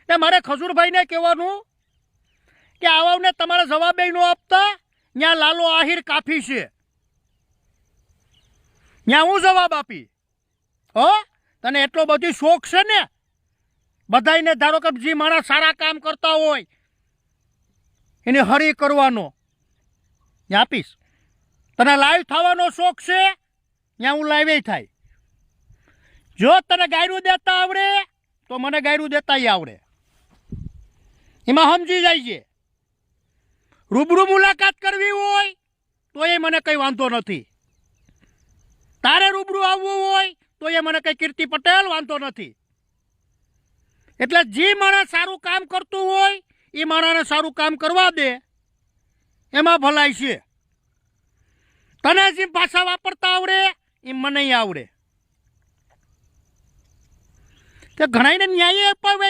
તે મારે ખજૂરભાઈને કહેવાનું કે આવાને તમારે જવાબ ન આપતા, ત્યાં લાલો આહિર કાફી છે, ત્યાં હું જવાબ આપી. હો, તને એટલો બધી શોખ છે ને બધાને, ધારો કે જે માણસ સારા કામ કરતા હોય એને હરી કરવાનો, ત્યાં આપીશ. તને લાઈવ થવાનો શોખ છે, ત્યાં હું લાઈવ થાય. જો તને ગાયરું દેતા આવડે તો મને ગાયરું દેતાય આવડે, એમાં સમજી જાય છે. રૂબરૂ મુલાકાત કરવી હોય તો એ મને કંઈ વાંધો નથી, તારે રૂબરૂ આવવું હોય તો એ મને કંઈ કીર્તિ પટેલ વાંધો નથી. એટલે જે માણસ સારું કામ કરતું હોય એ માણસને સારું કામ કરવા દે, એમાં ભલાઈ છે. તને જે ભાષા વાપરતા આવડે એ મને આવડે. તે ઘણાને ન્યાય અપાવે.